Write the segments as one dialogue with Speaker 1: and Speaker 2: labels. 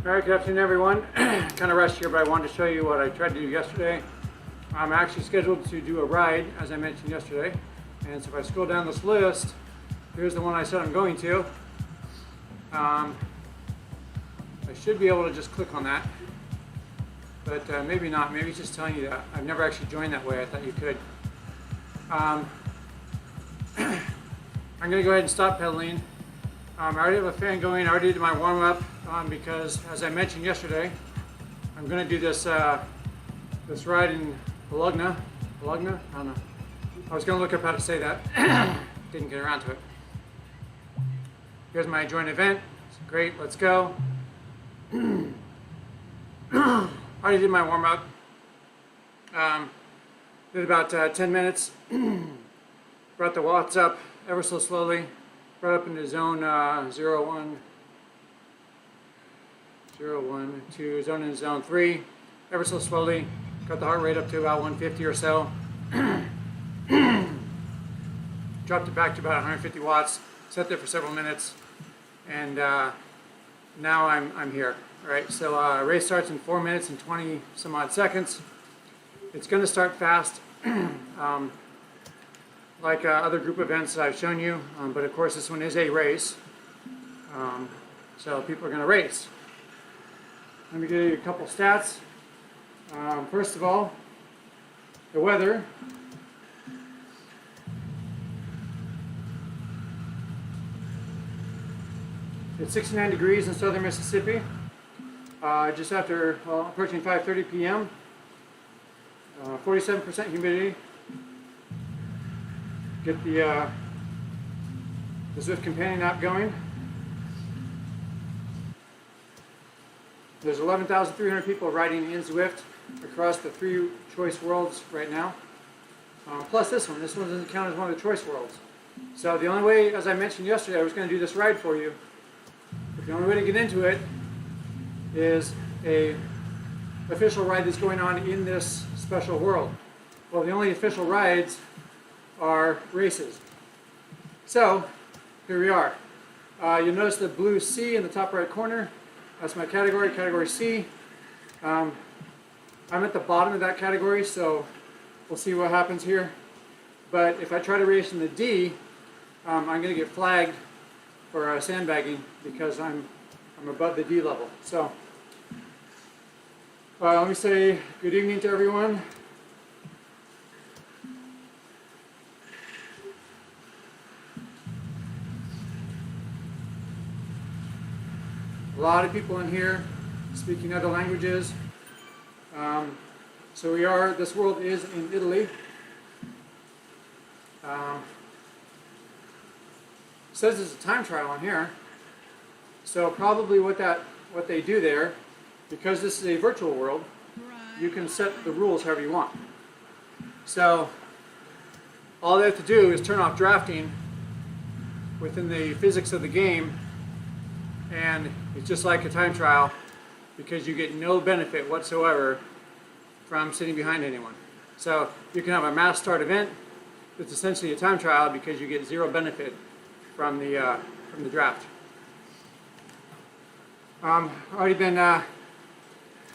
Speaker 1: Alright, good afternoon everyone. Kind of rushed here, but I wanted to show you what I tried to do yesterday. I'm actually scheduled to do a ride, as I mentioned yesterday. And so if I scroll down this list, here's the one I said I'm going to. I should be able to just click on that. But maybe not. Maybe it's just telling you that. I've never actually joined that way. I thought you could. I'm going to go ahead and stop pedaling. I already have a fan going. I already did my warm-up because, as I mentioned yesterday, I'm going to do this this ride in Bologna. Bologna? I don't know. I was going to look up how to say that. Didn't get around to it. Here's my joint event. Great, let's go. Already did my warm-up. Did about 10 minutes. Brought the watts up ever so slowly. Brought up into zone 0, 1, 2, zone in zone 3, ever so slowly. Got the heart rate up to about 150 or so. Dropped it back to about 150 watts. Sat there for several minutes, and now I'm here. All right, so race starts in 4 minutes and 20 some odd seconds. It's going to start fast. Like other group events that I've shown you, but of course this one is a race, so people are going to race. Let me give you a couple stats. First of all, the weather. It's 69 degrees in southern Mississippi, just after, well, approaching 5:30 p.m. 47% humidity. Get the Zwift companion app going. There's 11,300 people riding in Zwift across the 3 choice worlds right now. Plus this one. This one doesn't count as one of the choice worlds. So the only way, as I mentioned yesterday, I was going to do this ride for you. But the only way to get into it is a official ride that's going on in this special world. Well, the only official rides are races. So here we are. You'll notice the blue C in the top right corner. That's my category, category C. I'm at the bottom of that category, so we'll see what happens here. But if I try to race in the D, I'm going to get flagged for sandbagging because I'm above the D level. So let me say good evening to everyone. A lot of people in here speaking other languages. So this world is in Italy. It says there's a time trial on here. So probably what they do there, because this is a virtual world, you can set the rules however you want. So all they have to do is turn off drafting within the physics of the game, and it's just like a time trial because you get no benefit whatsoever from sitting behind anyone. So you can have a mass start event that's essentially a time trial because you get zero benefit from the draft. Already been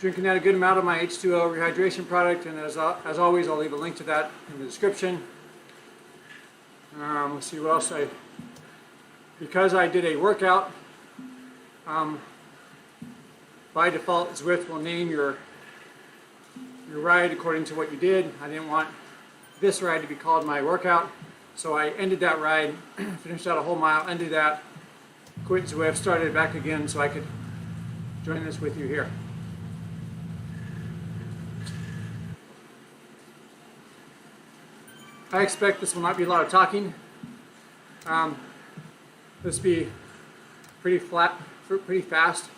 Speaker 1: drinking out a good amount of my H2O rehydration product, and as always, I'll leave a link to that in the description. Let's see what else because I did a workout. By default, Zwift will name your ride according to what you did. I didn't want this ride to be called my workout, so I ended that ride, finished out a whole mile, ended that, quit Zwift, started it back again so I could join this with you here. I expect this will not be a lot of talking. This will be pretty flat, pretty fast.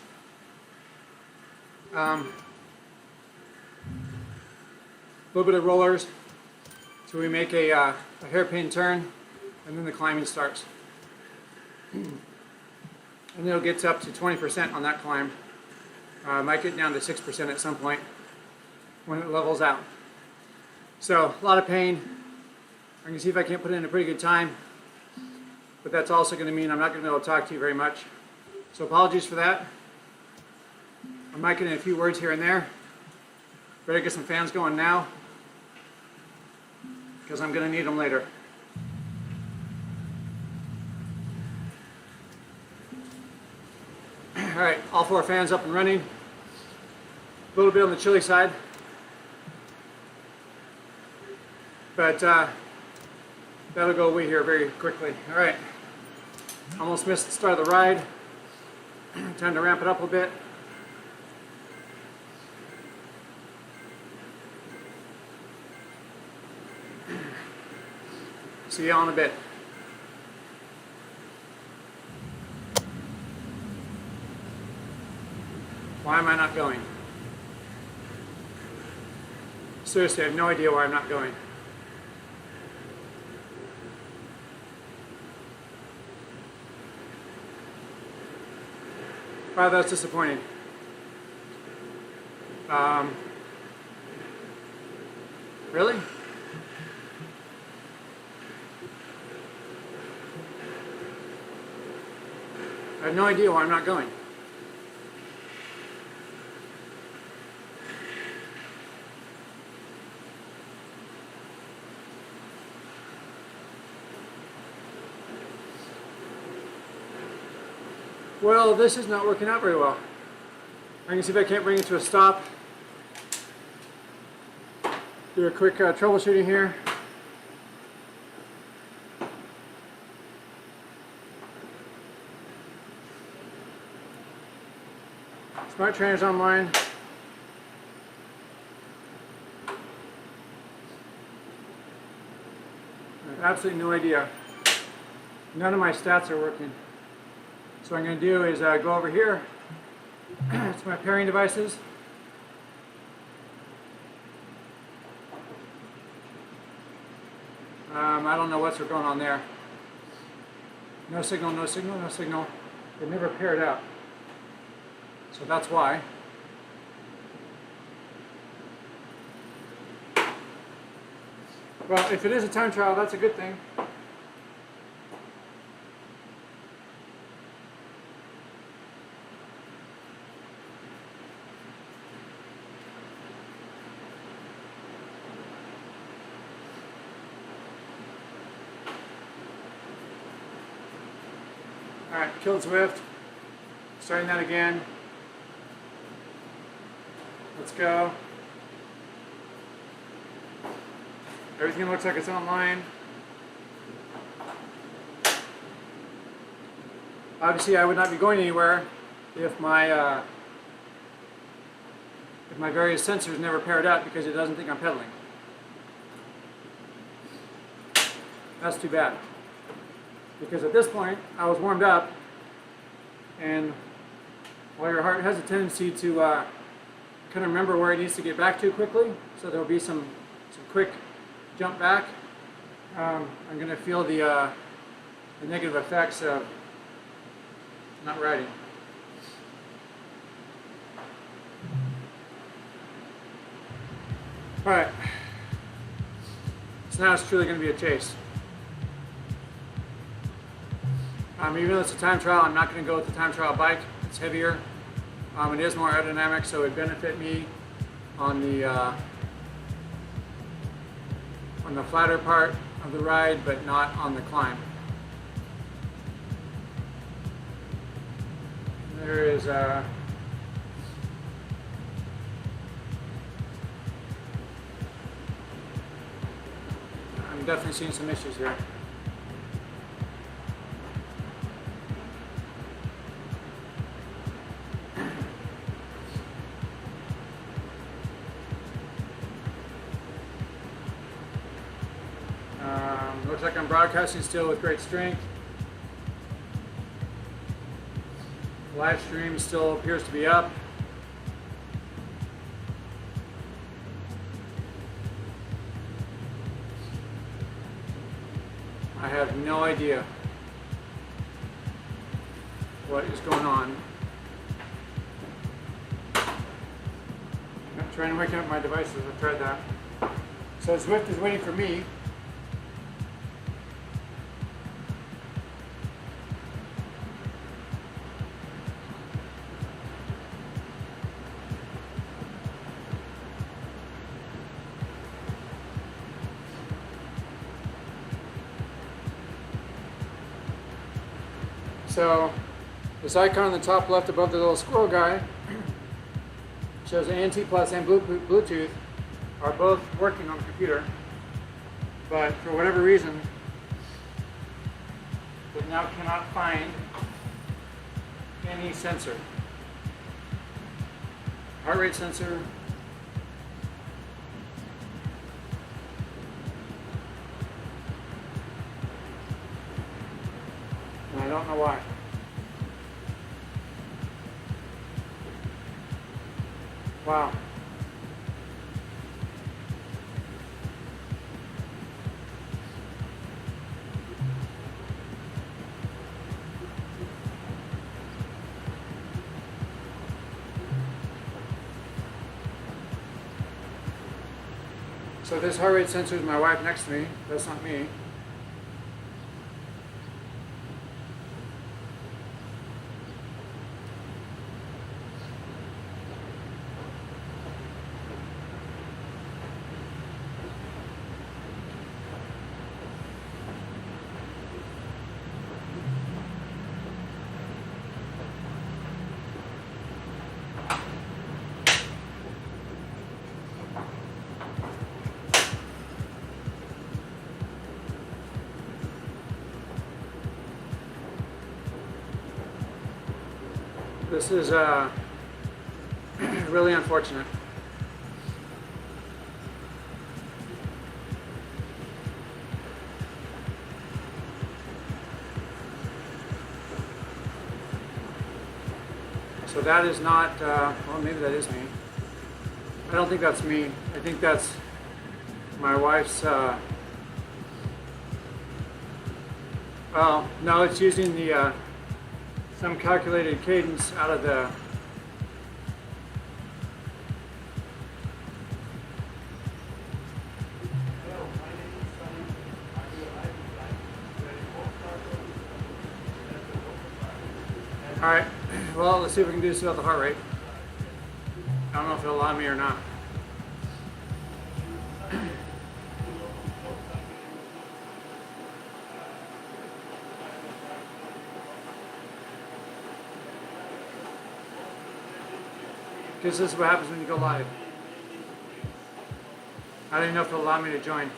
Speaker 1: A little bit of rollers till we make a hairpin turn, and then the climbing starts. And it'll get up to 20% on that climb. Might get down to 6% at some point when it levels out. So a lot of pain. I'm going to see if I can't put in a pretty good time, but that's also going to mean I'm not going to be able to talk to you very much. So apologies for that. I might get in a few words here and there. Better get some fans going now, because I'm going to need them later. All right, all 4 fans up and running. A little bit on the chilly side, but that'll go away here very quickly. All right, almost missed the start of the ride. Time to ramp it up a bit. See you all in a bit. Why am I not going? Seriously, I have no idea why I'm not going. Wow, that's disappointing. Really? I have no idea why I'm not going. Well, this is not working out very well. I can see if I can't bring it to a stop. Do a quick troubleshooting here. Smart Trainers Online. I have absolutely no idea. None of my stats are working. So what I'm going to do is go over here to my pairing devices. I don't know what's going on there. No signal, no signal, no signal. It never paired out. So that's why. Well, if it is a time trial, that's a good thing. Alright, killed Zwift. Starting that again. Let's go. Everything looks like it's online. Obviously, I would not be going anywhere if my various sensors never paired out because it doesn't think I'm pedaling. That's too bad. Because at this point, I was warmed up, and while your heart has a tendency to kind of remember where it needs to get back to quickly, so there will be some quick jump back, I'm going to feel the negative effects of not riding. Alright, so now it's truly going to be a chase. Even though it's a time trial, I'm not going to go with the time trial bike. It's heavier. It is more aerodynamic, so it would benefit me on the flatter part of the ride, but not on the climb. There is I'm definitely seeing some issues here. Looks like I'm broadcasting still with great strength. Live stream still appears to be up. I have no idea what is going on. I'm trying to wake up my devices. I've tried that. So Zwift is waiting for me. So this icon on the top left above the little squirrel guy shows ANT Plus and Bluetooth are both working on the computer, but for whatever reason, it now cannot find any sensor. Heart rate sensor. And I don't know why. Wow. So this heart rate sensor is my wife next to me. That's not me. This is really unfortunate. So that is not, well, maybe that is me. I don't think that's me. I think that's my wife's, oh, no, it's using the, some calculated cadence out of the Alright, well, let's see if we can do this without the heart rate. I don't know if it'll allow me or not. Because this is what happens when you go live. I don't even know if it'll allow me to join.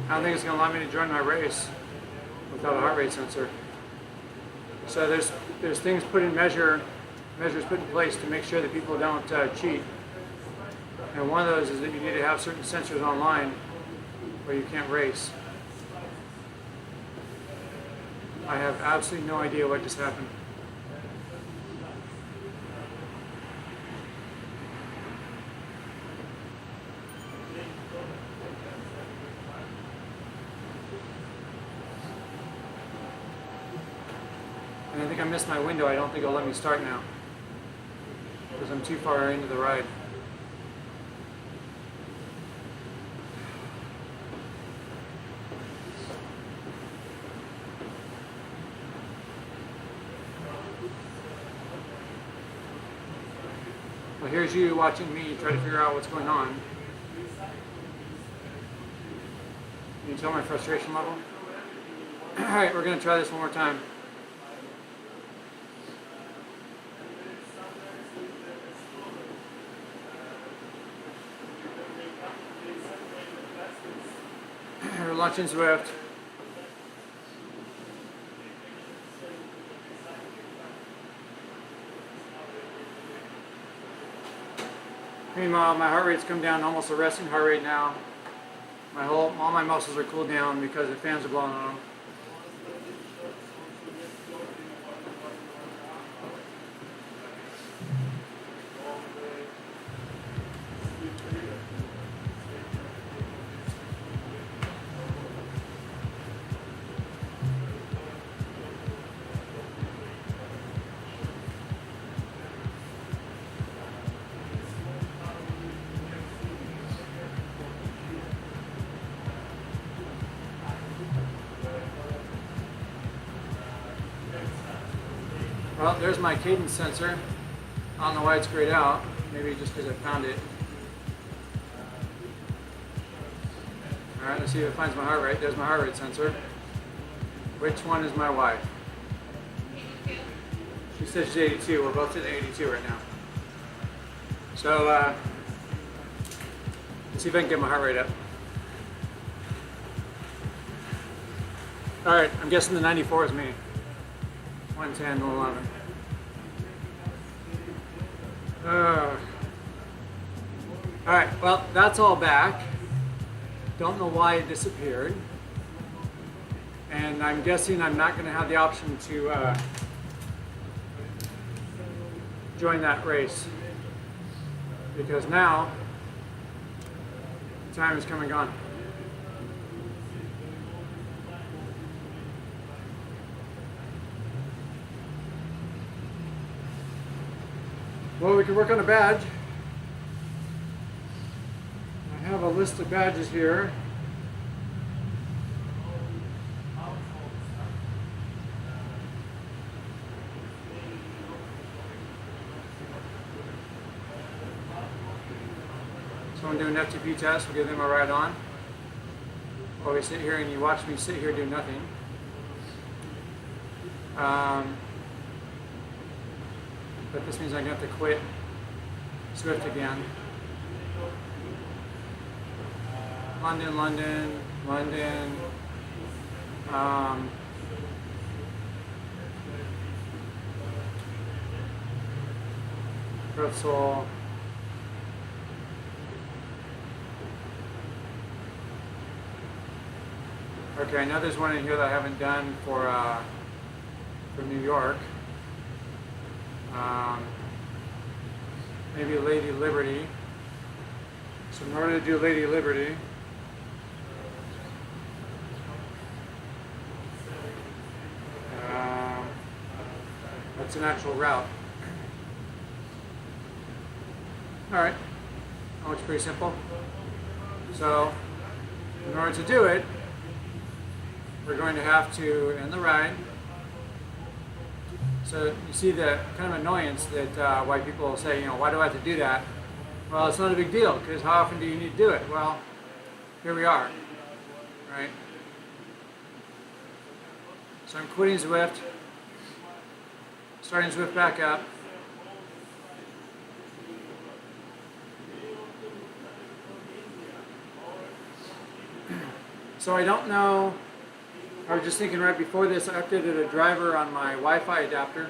Speaker 1: I don't think it's going to allow me to join my race without a heart rate sensor. So there's things put in measures put in place to make sure that people don't cheat. And one of those is that you need to have certain sensors online or you can't race. I have absolutely no idea what just happened. And I think I missed my window. I don't think it'll let me start now because I'm too far into the ride. Well, here's you watching me try to figure out what's going on. Can you tell my frustration level? Alright, we're going to try this one more time. We're launching Zwift. Meanwhile, my heart rate's come down to almost a resting heart rate now. All my muscles are cooled down because the fans are blowing on them. Well, there's my cadence sensor. I don't know why it's grayed out. Maybe just because I found it. Alright, let's see if it finds my heart rate. There's my heart rate sensor. Which one is my wife? She says she's 82. We're both sitting at 82 right now. So, let's see if I can get my heart rate up. Alright, I'm guessing the 94 is me. 110 to 11. Alright, well, that's all back. Don't know why it disappeared. And I'm guessing I'm not going to have the option to join that race. Because now, the time is come and gone. Well, we can work on a badge. I have a list of badges here. Someone doing an FTP test, we'll give them a ride on. While we sit here and you watch me sit here do nothing. But this means I'm going to have to quit Zwift again. London, London, London. Pretzel. Okay, I know there's one in here that I haven't done for New York. Maybe Lady Liberty. So in order to do Lady Liberty, that's an actual route. Alright, that looks pretty simple. So in order to do it, we're going to have to end the ride. So you see the kind of annoyance that why people say, you know, why do I have to do that? Well, it's not a big deal, because how often do you need to do it? Well, here we are, right? So I'm quitting Zwift, starting Zwift back up. So I don't know. I was just thinking right before this, I updated a driver on my Wi-Fi adapter.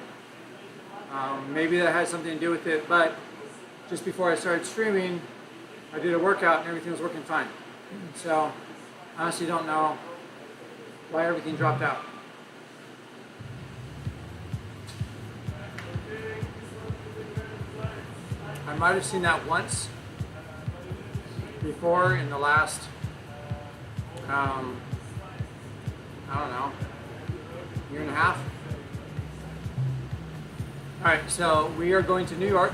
Speaker 1: Maybe that has something to do with it, but just before I started streaming, I did a workout and everything was working fine. So I honestly don't know why everything dropped out. I might have seen that once before in the last I don't know, year and a half. Alright, so we are going to New York.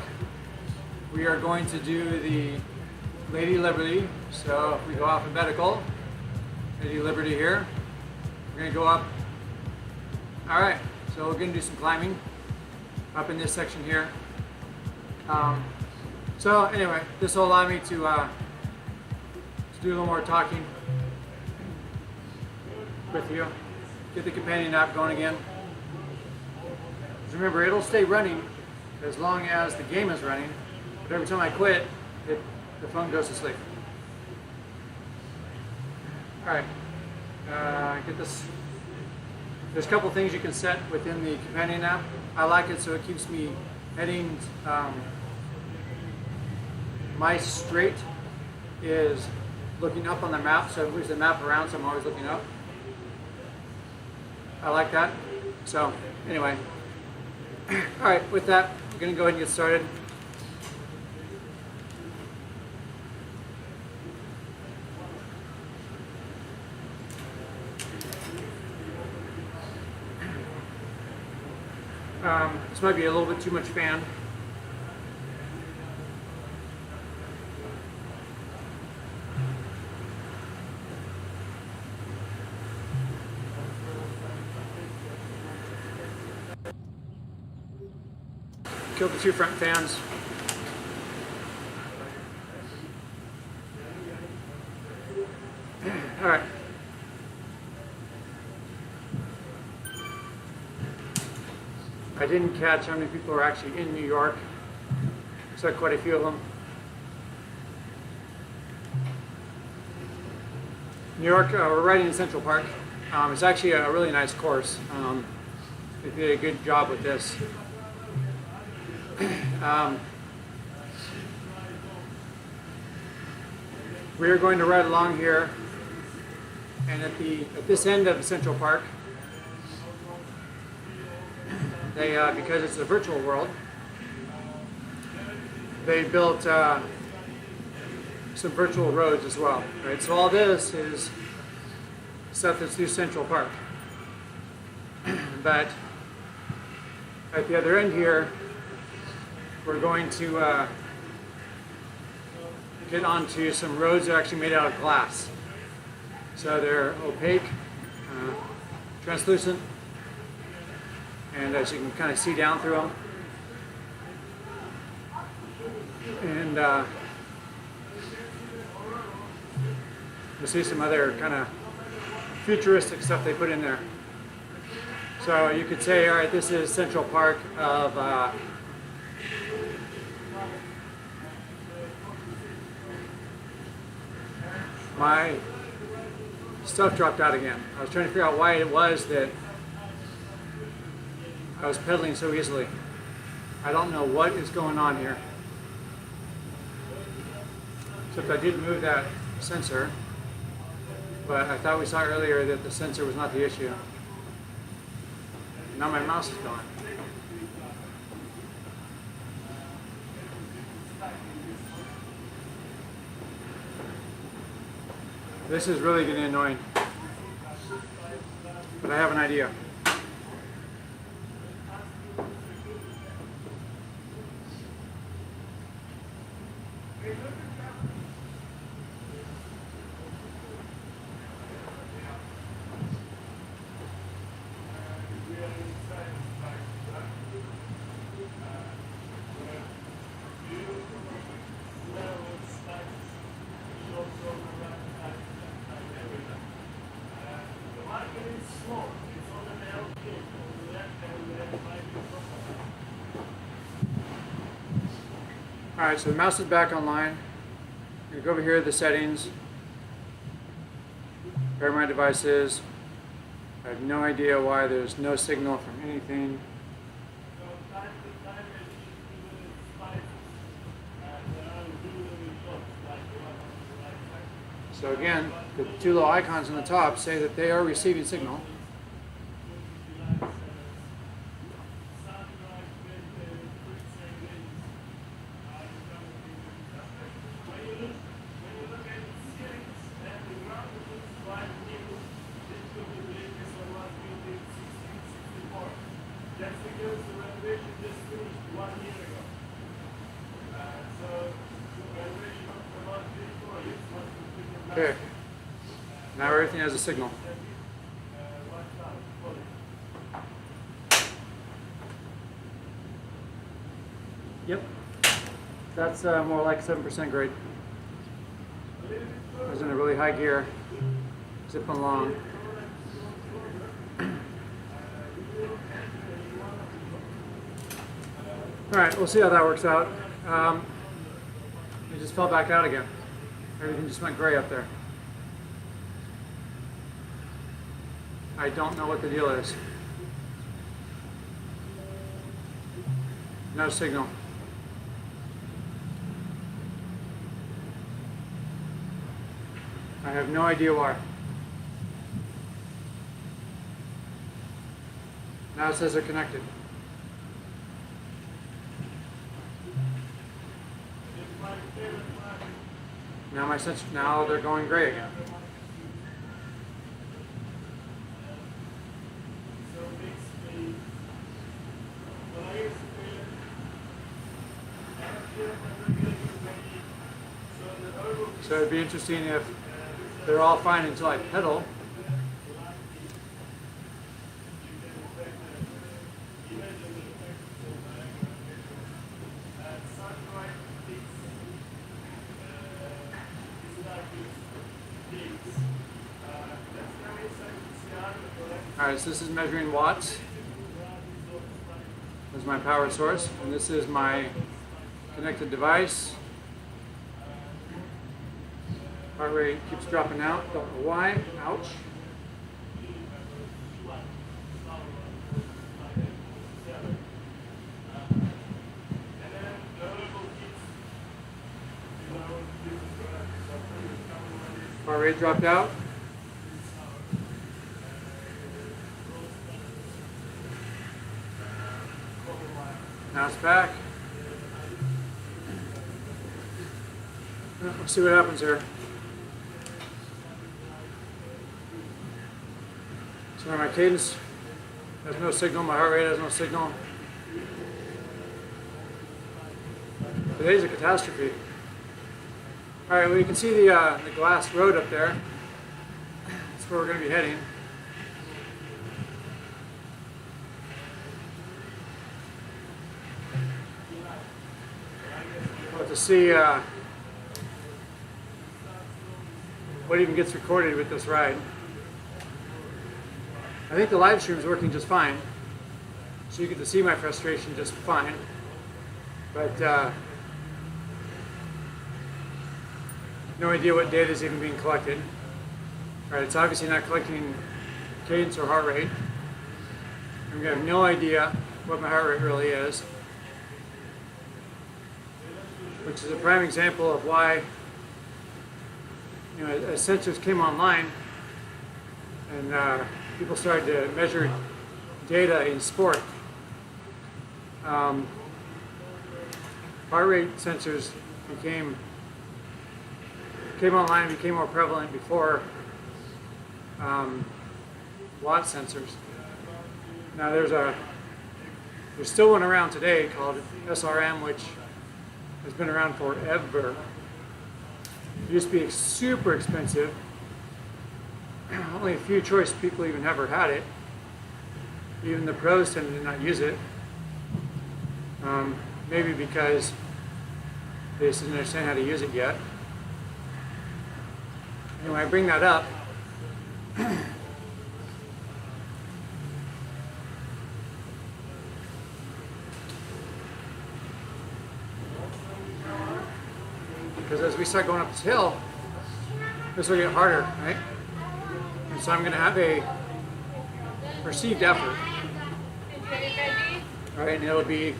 Speaker 1: We are going to do the Lady Liberty. So if we go alphabetical, Lady Liberty here. We're going to go up. Alright, so we're going to do some climbing up in this section here. So anyway, this will allow me to do a little more talking with you. Get the companion app going again. Just remember, it'll stay running as long as the game is running, but every time I quit, the phone goes to sleep. Alright, get this. There's a couple things you can set within the companion app. I like it so it keeps me heading. My straight is looking up on the map, so it moves the map around, so I'm always looking up. I like that. So, anyway. Alright, with that, we're going to go ahead and get started. This might be a little bit too much fan. killed the two front fans. All right. I didn't catch how many people are actually in New York. Saw quite a few of them. New York, we're riding in Central Park. It's actually a really nice course. They did a good job with this. We are going to ride along here, and at this end of Central Park, they because it's a virtual world, they built some virtual roads as well. Right, so all this is stuff that's through Central Park, but at the other end here, we're going to get onto some roads that are actually made out of glass. So they're opaque, translucent, and as you can kind of see down through them. And you'll see some other kind of futuristic stuff they put in there. So you could say, all right, this is Central Park of my stuff dropped out again. I was trying to figure out why it was that I was pedaling so easily. I don't know what is going on here. Except I did move that sensor, but I thought we saw earlier that the sensor was not the issue. Now my mouse is gone. This is really getting annoying, but I have an idea. Alright, so the mouse is back online. I'm going to go over here to the settings. Where my device is. I have no idea why there's no signal from anything. So again, the two little icons on the top say that they are receiving signal. Okay, now everything has a signal. Yep, that's more like 7% grade. I was in a really high gear, zipping along. Alright, we'll see how that works out. It just fell back out again. Everything just went gray up there. I don't know what the deal is. No signal. I have no idea why. Now it says they're connected. Now they're going gray again. So it'd be interesting if they're all fine until I pedal. Alright, so this is measuring watts. This is my power source, and this is my connected device. Heart rate keeps dropping out, don't know why. Ouch. Heart rate dropped out. Now it's back. Let's see what happens here. So my cadence has no signal, my heart rate has no signal. Today's a catastrophe. Alright, well you can see the glass road up there. That's where we're going to be heading. But to see what even gets recorded with this ride. I think the live stream is working just fine, so you get to see my frustration just fine. But no idea what data is even being collected. Right, it's obviously not collecting cadence or heart rate. And we have no idea what my heart rate really is, which is a prime example of why, as sensors came online and people started to measure data in sport, heart rate sensors came online, became more prevalent before watt sensors. Now there's still one around today called SRM, which has been around forever. It used to be super expensive. Only a few choice people even ever had it. Even the pros tended to not use it. Maybe because they just didn't understand how to use it yet. Anyway, I bring that up because as we start going up this hill, this will get harder, right? And so I'm going to have a perceived effort, right? And it'll be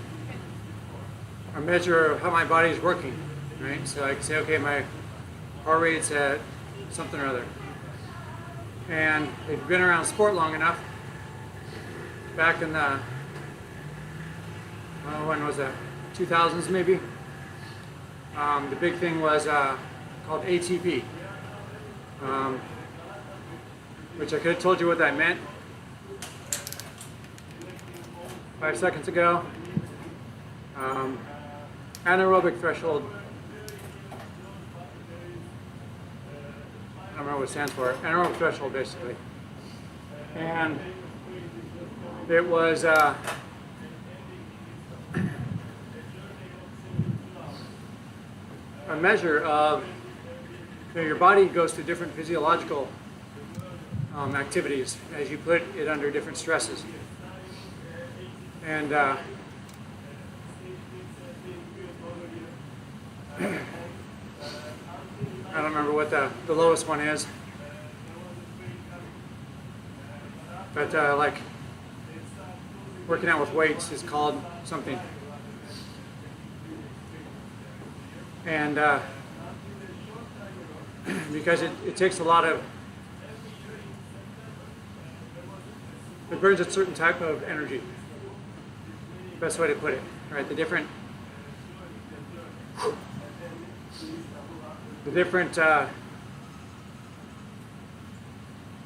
Speaker 1: a measure of how my body is working, right? So I can say, okay, my heart rate's at something or other. And if you've been around sport long enough, back in the, when was that? 2000s maybe? The big thing was called ATP, which I could have told you what that meant 5 seconds ago. Anaerobic threshold. I don't remember what it stands for. Anaerobic threshold, basically. And it was a measure of your body goes through different physiological activities as you put it under different stresses. And I don't remember what the lowest one is, but like working out with weights is called something. And because it takes a lot of, it burns a certain type of energy. Best way to put it, right? The different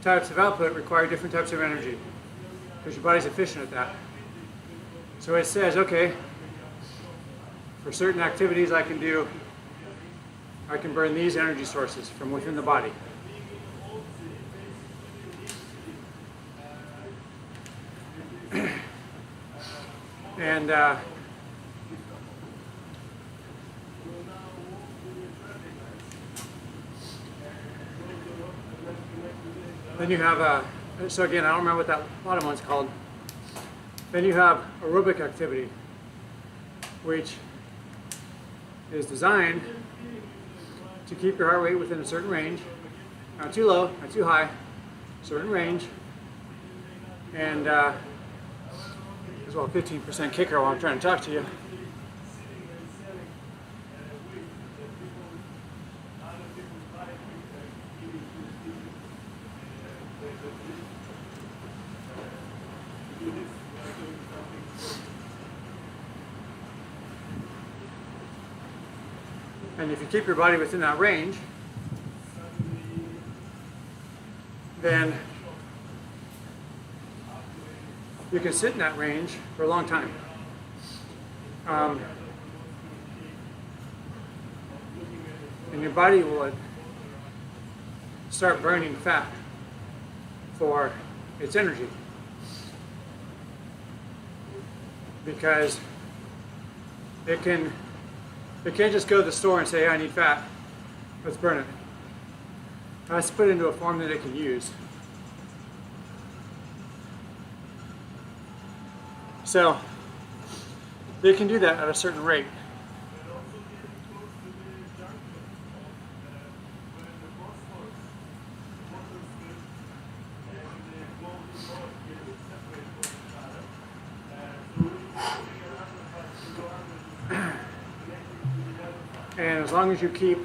Speaker 1: types of output require different types of energy because your body's efficient at that. So it says, okay, for certain activities I can burn these energy sources from within the body. And then you have So again, I don't remember what that bottom one's called. Then you have aerobic activity, which is designed to keep your heart rate within a certain range, not too low, not too high, certain range, and as well 15% kicker while I'm trying to talk to you. And if you keep your body within that range, then you can sit in that range for a long time. And your body will start burning fat for its energy. Because it can't just go to the store and say, I need fat, let's burn it. It has to put it into a form that it can use. So, they can do that at a certain rate. And as long as you keep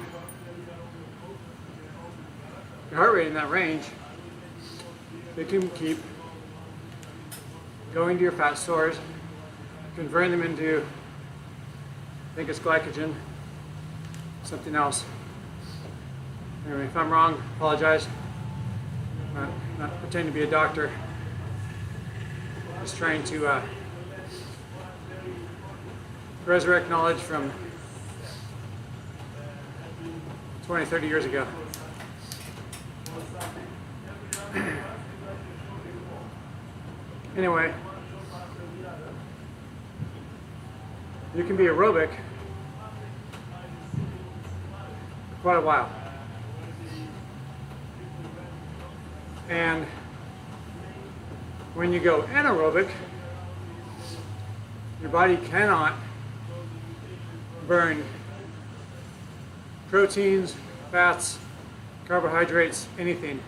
Speaker 1: your heart rate in that range, they can keep going to your fat stores, converting them into, I think it's glycogen, something else. Anyway, if I'm wrong, apologize. Not pretending to be a doctor. Just trying to resurrect knowledge from 20, 30 years ago. Anyway, you can be aerobic for quite a while. And when you go anaerobic, your body cannot burn proteins, fats, carbohydrates, anything.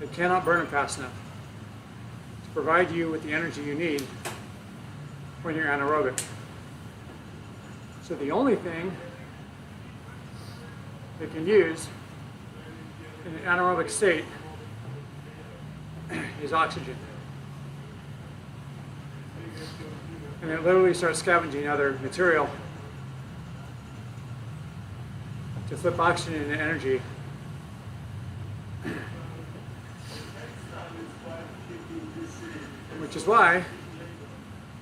Speaker 1: It cannot burn them fast enough to provide you with the energy you need when you're anaerobic. So the only thing they can use in an anaerobic state is oxygen. And it literally starts scavenging other material to flip oxygen into energy. Which is why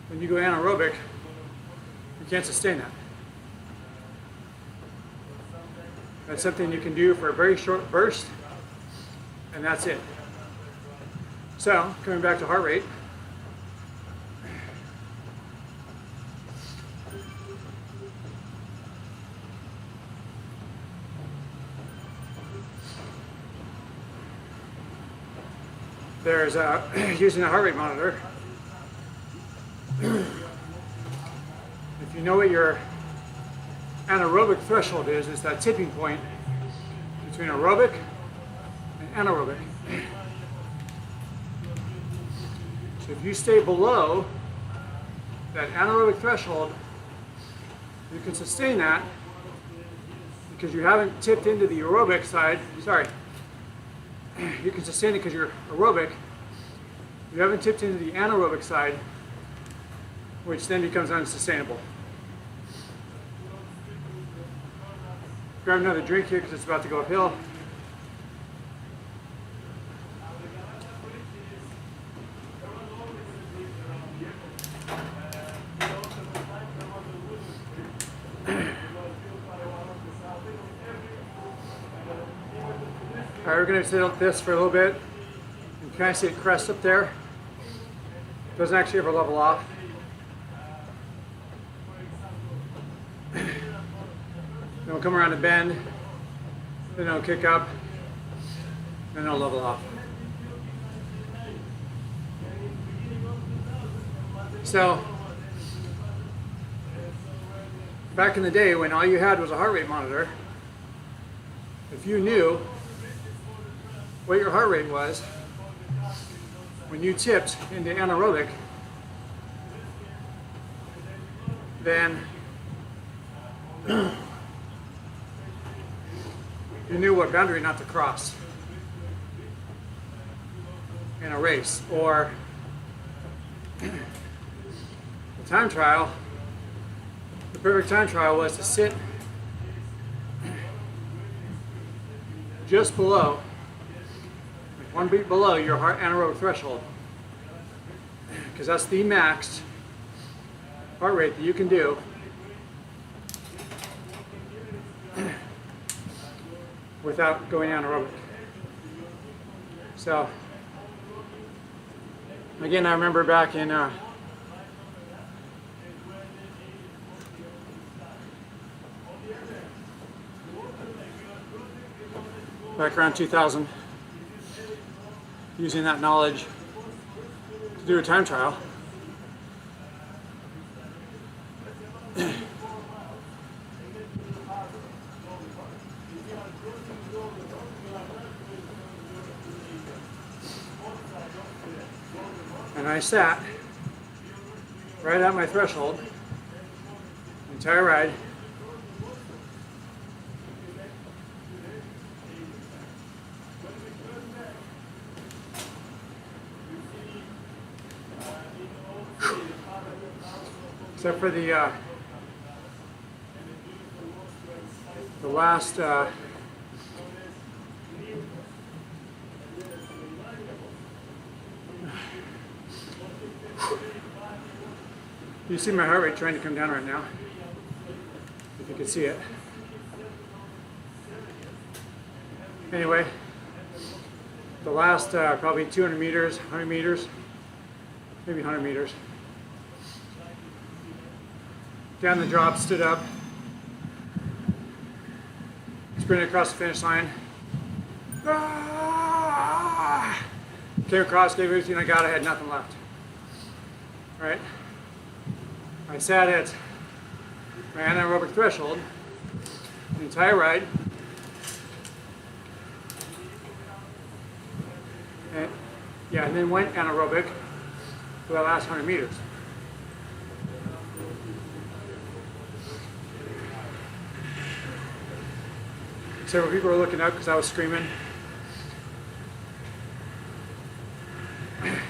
Speaker 1: when you go anaerobic, you can't sustain that. That's something you can do for a very short burst, and that's it. So, coming back to heart rate, there's using a heart rate monitor. If you know what your anaerobic threshold is, it's that tipping point between aerobic and anaerobic. So if you stay below that anaerobic threshold, you can sustain that because you haven't tipped into the aerobic side. Sorry. You can sustain it because you're aerobic. You haven't tipped into the anaerobic side, which then becomes unsustainable. Grab another drink here because it's about to go uphill. Alright, we're going to sit on this for a little bit. You can kind of see it crest up there. It doesn't actually ever level off. Then we'll come around the bend, then it'll kick up, then it'll level off. So back in the day when all you had was a heart rate monitor, if you knew what your heart rate was when you tipped into anaerobic, then you knew what boundary not to cross in a race. Or the time trial, the perfect time trial was to sit just below, like 1 beat below your heart anaerobic threshold, because that's the max heart rate that you can do without going anaerobic. So again, I remember back in back around 2000, using that knowledge to do a time trial. And I sat right at my threshold the entire ride. Except for the last you see my heart rate trying to come down right now, if you can see it. Anyway, the last probably 200 meters, 100 meters, maybe 100 meters. Down the drop, stood up, sprinted across the finish line. Came across, gave everything I got, I had nothing left. Right? I sat at my anaerobic threshold the entire ride. And then went anaerobic for the last 100 meters. Several people were looking up because I was screaming.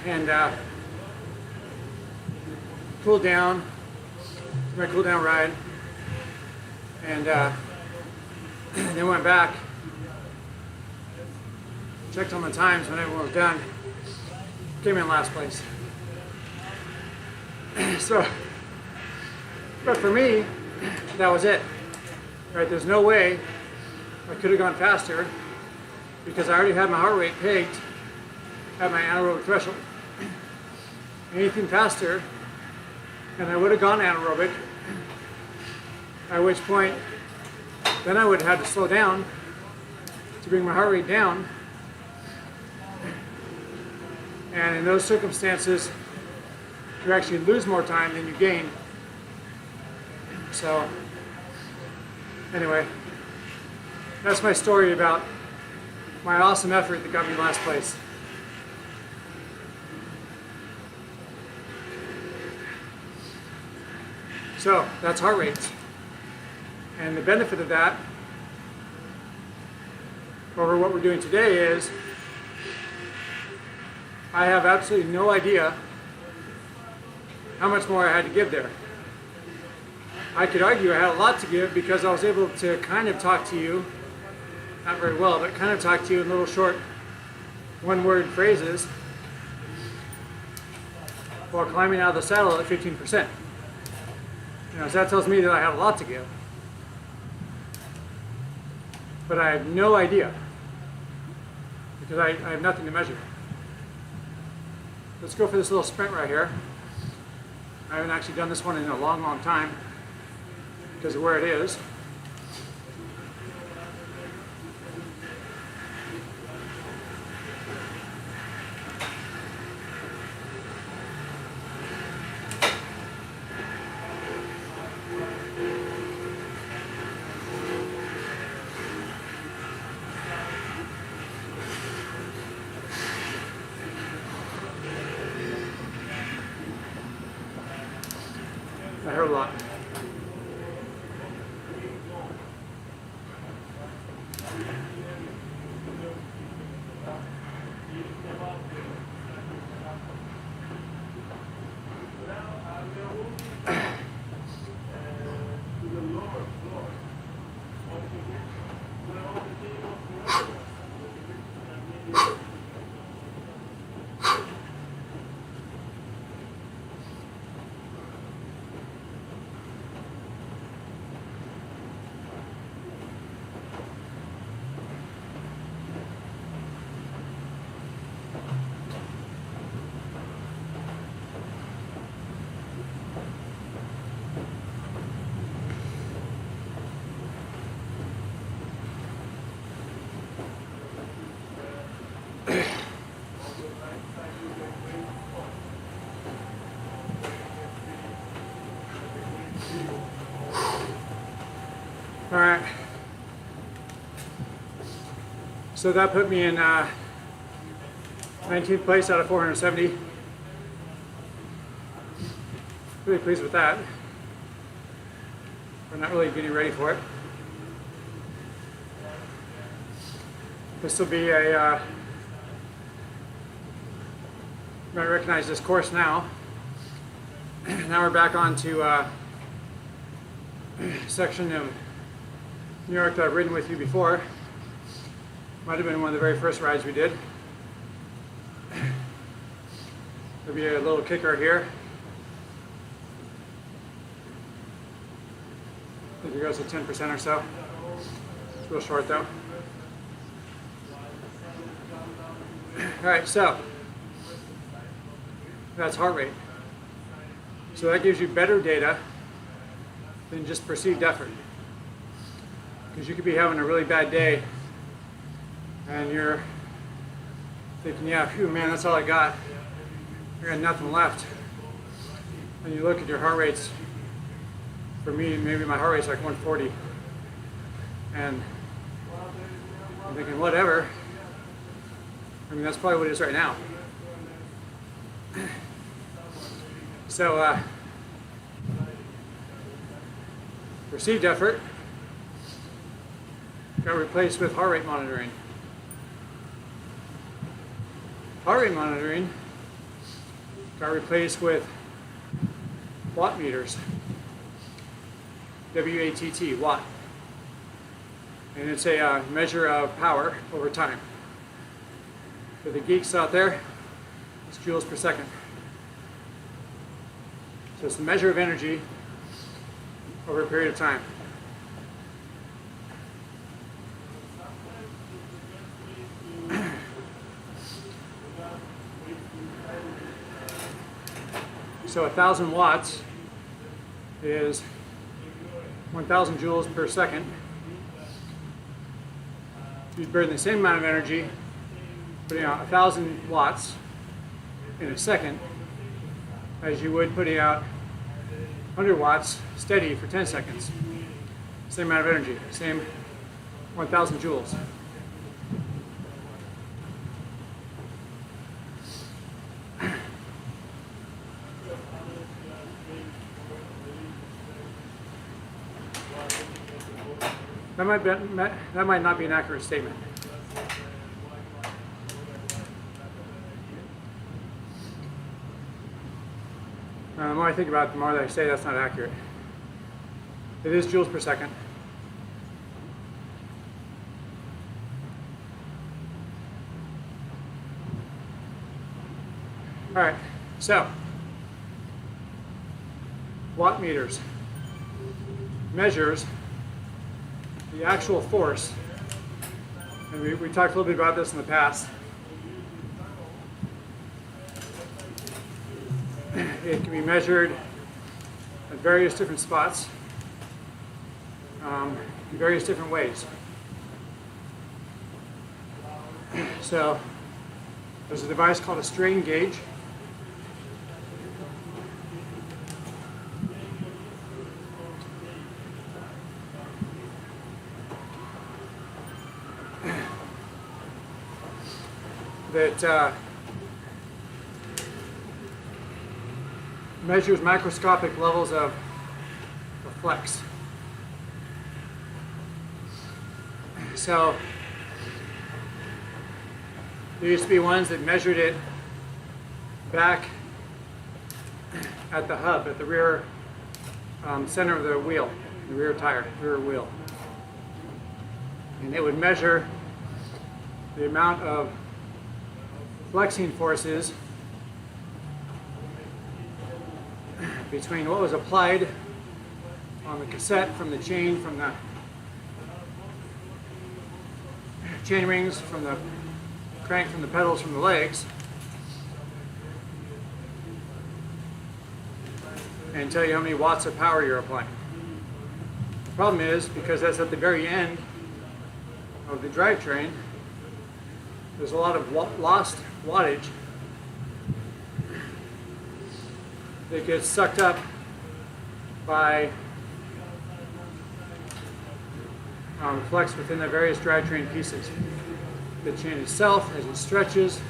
Speaker 1: And cooled down, my cool down ride, and then went back, checked on the times when everyone was done, came in last place. So, but for me, that was it. Right? There's no way I could have gone faster because I already had my heart rate pegged at my anaerobic threshold. Anything faster, and I would have gone anaerobic, at which point then I would have had to slow down to bring my heart rate down. And in those circumstances, you actually lose more time than you gain. So anyway, that's my story about my awesome effort that got me last place. So that's heart rate. And the benefit of that over what we're doing today is I have absolutely no idea how much more I had to give there. I could argue I had a lot to give because I was able to kind of talk to you, not very well, but kind of talk to you in little short one-word phrases while climbing out of the saddle at 15%. You know, so that tells me that I have a lot to give. But I have no idea because I have nothing to measure. Let's go for this little sprint right here. I haven't actually done this one in a long, long time because of where it is. That hurt a lot. All right, so that put me in 19th place out of 470. Really pleased with that. We're not really getting ready for it. This will be a, you might recognize this course now. Now we're back on to section of New York that I've ridden with you before. Might have been one of the very first rides we did. There'll be a little kicker here. I think it goes to 10% or so. It's real short though. Alright, so that's heart rate. So that gives you better data than just perceived effort. Because you could be having a really bad day and you're thinking, yeah, phew, man, that's all I got. I got nothing left. And you look at your heart rates. For me, maybe my heart rate's like 140. And I'm thinking, whatever. I mean, that's probably what it is right now. So, perceived effort got replaced with heart rate monitoring. Heart rate monitoring got replaced with watt meters. W-A-T-T, watt. And it's a measure of power over time. For the geeks out there, it's joules per second. So it's the measure of energy over a period of time. So 1,000 watts is 1,000 joules per second. You burn the same amount of energy putting out 1,000 watts in a second as you would putting out 100 watts steady for 10 seconds. Same amount of energy, same 1,000 joules. That might not be an accurate statement. The more I think about it, the more that I say that's not accurate. It is joules per second. All right, so watt meters measures the actual force, and we talked a little bit about this in the past. It can be measured at various different spots, in various different ways. So there's a device called a strain gauge. That measures macroscopic levels of flex. So there used to be ones that measured it back at the hub, at the rear center of the wheel, the rear tire, rear wheel. And it would measure the amount of flexing forces between what was applied on the cassette from the chain, from the chain rings, from the crank, from the pedals, from the legs, and tell you how many watts of power you're applying. The problem is, because that's at the very end of the drivetrain, there's a lot of lost wattage that gets sucked up by flex within the various drivetrain pieces. The chain itself, as it stretches,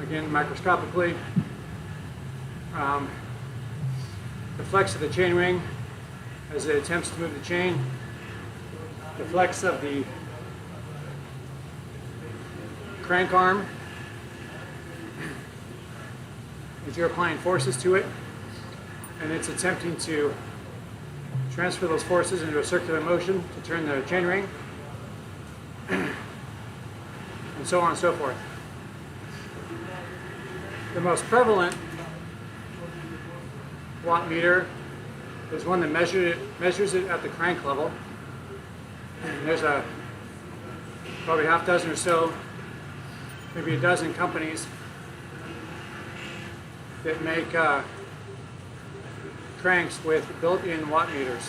Speaker 1: again microscopically, the flex of the chain ring as it attempts to move the chain, the flex of the crank arm as you're applying forces to it, and it's attempting to transfer those forces into a circular motion to turn the chain ring, and so on and so forth. The most prevalent watt meter is one that measures it at the crank level. And there's probably half dozen or so, maybe a dozen companies that make cranks with built-in watt meters.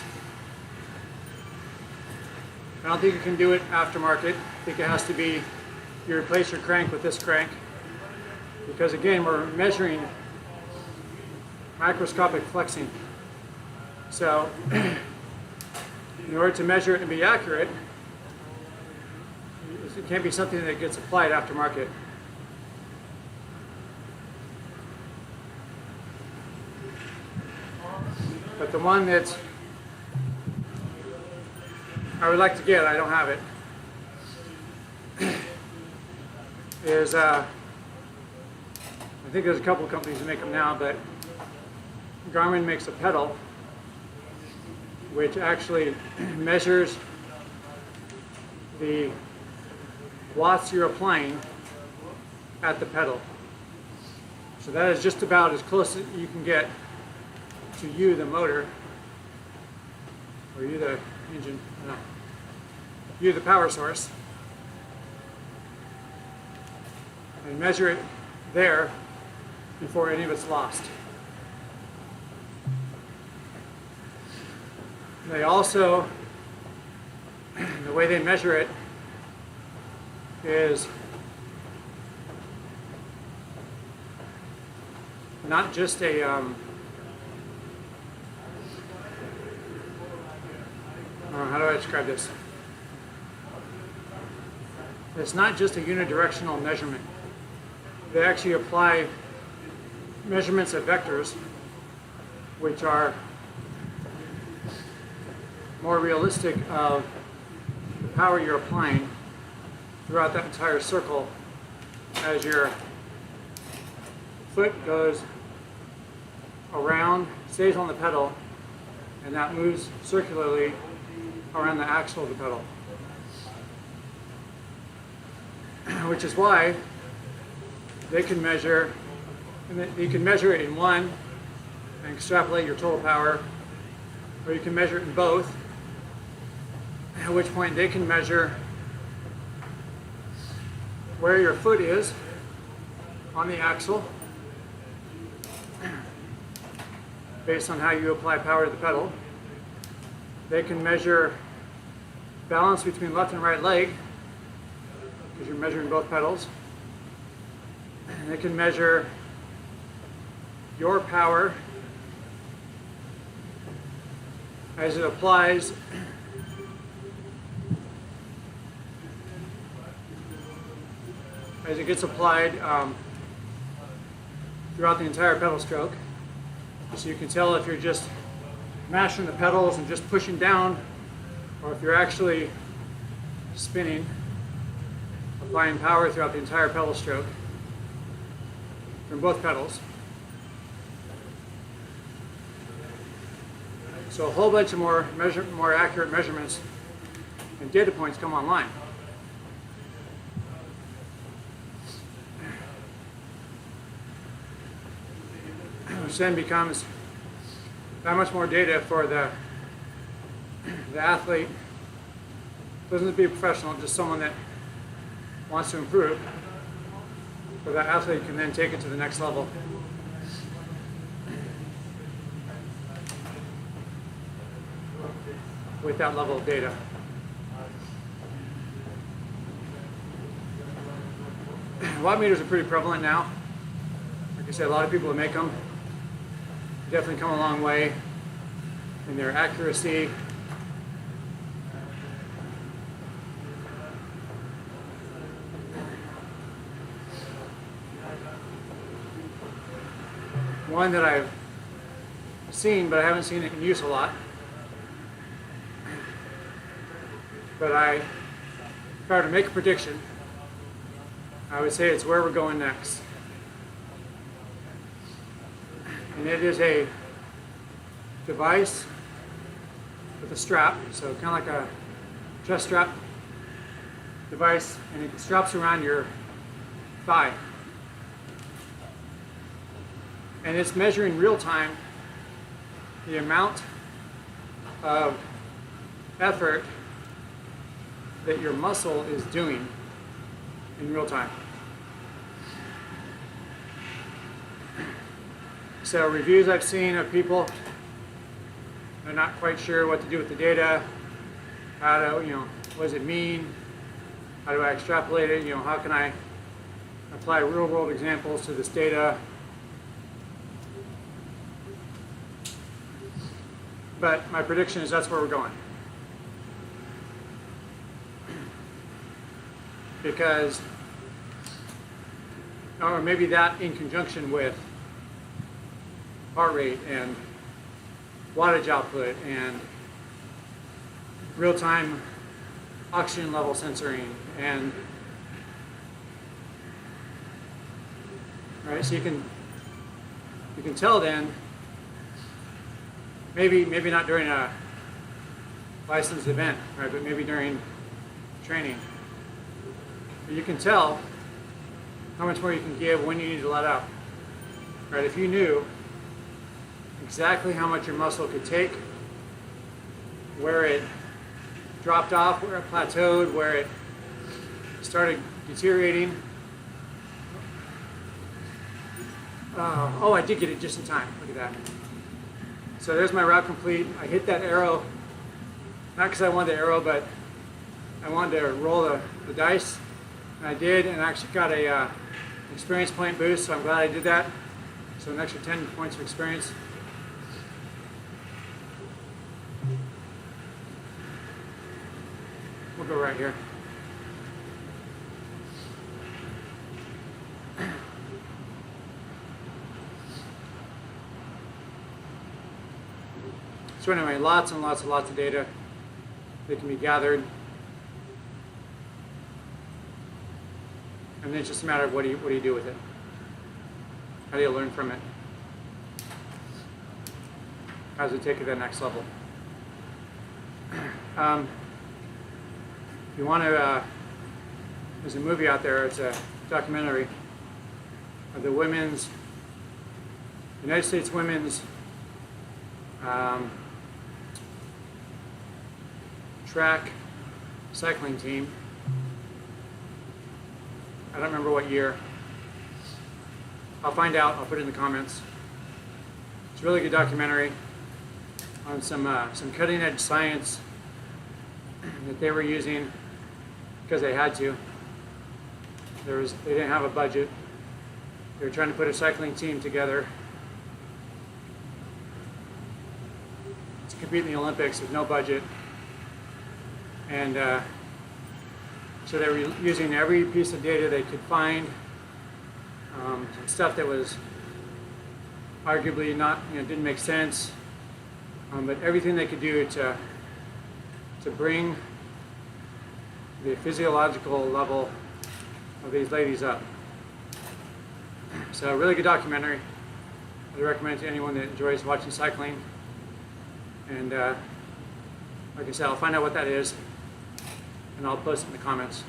Speaker 1: I don't think you can do it aftermarket. I think it has to be, you replace your crank with this crank, because again, we're measuring microscopic flexing. So in order to measure it and be accurate, it can't be something that gets applied aftermarket. But the one that I would like to get, I don't have it, is I think there's a couple of companies that make them now, but Garmin makes a pedal which actually measures the watts you're applying at the pedal. So that is just about as close as you can get to you, the motor, or you, the engine, no, you, the power source, and measure it there before any of it's lost. They also, the way they measure it is not just a how do I describe this? It's not just a unidirectional measurement. They actually apply measurements of vectors, which are more realistic of the power you're applying throughout that entire circle as your foot goes around, stays on the pedal, and that moves circularly around the axle of the pedal. Which is why they can measure, and you can measure it in one and extrapolate your total power, or you can measure it in both, at which point they can measure where your foot is on the axle based on how you apply power to the pedal. They can measure balance between left and right leg, because you're measuring both pedals. And they can measure your power as it applies as it gets applied throughout the entire pedal stroke. So you can tell if you're just mashing the pedals and just pushing down, or if you're actually spinning, applying power throughout the entire pedal stroke from both pedals. So a whole bunch of more accurate measurements and data points come online. Which then becomes that much more data for the athlete. Doesn't have to be a professional, just someone that wants to improve. So that athlete can then take it to the next level. With that level of data. Watt meters are pretty prevalent now. Like I said, a lot of people that make them definitely come a long way in their accuracy. One that I've seen, but I haven't seen it in use a lot. But if I were to make a prediction, I would say it's where we're going next. And it is a device with a strap, so kind of like a chest strap device, and it straps around your thigh. And it's measuring real time the amount of effort that your muscle is doing in real time. So reviews I've seen of people, they're not quite sure what to do with the data, how to, what does it mean, how do I extrapolate it, how can I apply real world examples to this data. But my prediction is that's where we're going. Because, or maybe that in conjunction with heart rate and wattage output and real-time oxygen level sensoring, and right, so you can tell then, maybe not during a licensed event, right, but maybe during training. You can tell how much more you can give when you need to let up. Right? If you knew exactly how much your muscle could take, where it dropped off, where it plateaued, where it started deteriorating. Oh, I did get it just in time. Look at that. So there's my route complete. I hit that arrow, not because I wanted the arrow, but I wanted to roll the dice. And I did, and I actually got a experience point boost, so I'm glad I did that. So an extra 10 points of experience. We'll go right here. So anyway, lots and lots of data that can be gathered. And then it's just a matter of what do you do with it? How do you learn from it? How does it take you to that next level? If you want to, there's a movie out there, it's a documentary of the United States women's track cycling team. I don't remember what year. I'll find out. I'll put it in the comments. It's a really good documentary on some cutting edge science that they were using because they had to. They didn't have a budget. They were trying to put a cycling team together to compete in the Olympics with no budget. And so they were using every piece of data they could find, stuff that was arguably not, didn't make sense, but everything they could do to bring the physiological level of these ladies up. So a really good documentary. I'd recommend it to anyone that enjoys watching cycling. And like I said, I'll find out what that is and I'll post it in the comments.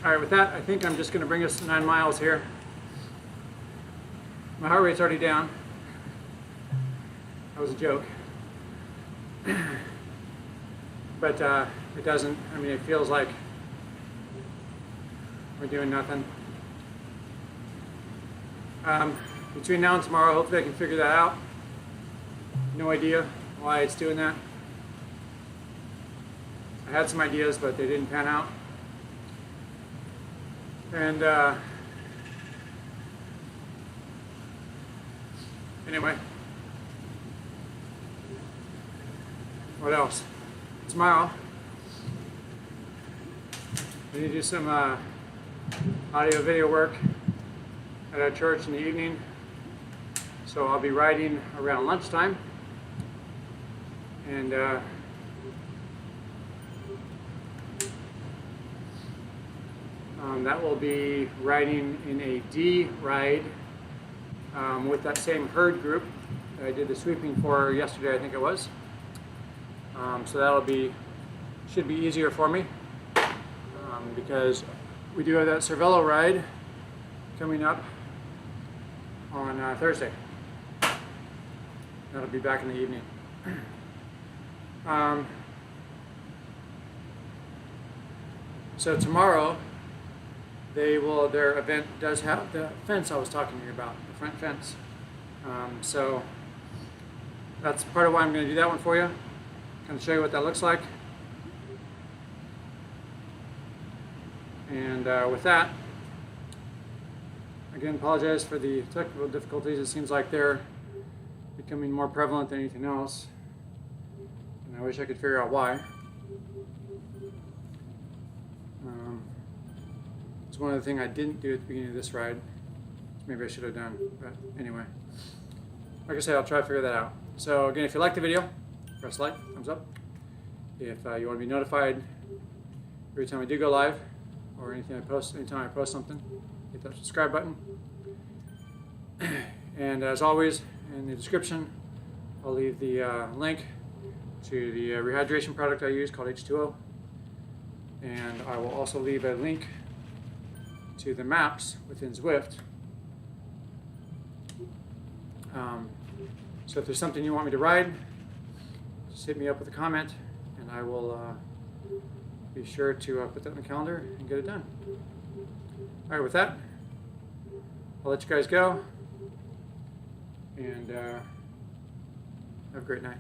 Speaker 1: All right, with that, I think I'm just going to bring us 9 miles here. My heart rate's already down. That was a joke. But it doesn't, I mean, it feels like we're doing nothing. Between now and tomorrow, hopefully I can figure that out. No idea why it's doing that. I had some ideas, but they didn't pan out. And anyway, what else? Tomorrow, we need to do some audio video work at our church in the evening. So I'll be riding around lunchtime. And that will be riding in a D ride with that same herd group that I did the sweeping for yesterday, I think it was. So that'll should be easier for me because we do have that Cervelo ride coming up on Thursday. That'll be back in the evening. So tomorrow, their event does have the fence I was talking to you about, the front fence. So that's part of why I'm going to do that one for you. Kind of show you what that looks like. And with that, again, apologize for the technical difficulties. It seems like they're becoming more prevalent than anything else. And I wish I could figure out why. It's one of the things I didn't do at the beginning of this ride. Maybe I should have done, but anyway. Like I said, I'll try to figure that out. So again, if you like the video, press like, thumbs up. If you want to be notified every time I do go live, or anything I post, anytime I post something, hit that subscribe button. And as always, in the description, I'll leave the link to the rehydration product I use called H2O. And I will also leave a link to the maps within Zwift. So if there's something you want me to ride, just hit me up with a comment and I will be sure to put that in the calendar and get it done. All right, with that, I'll let you guys go and have a great night.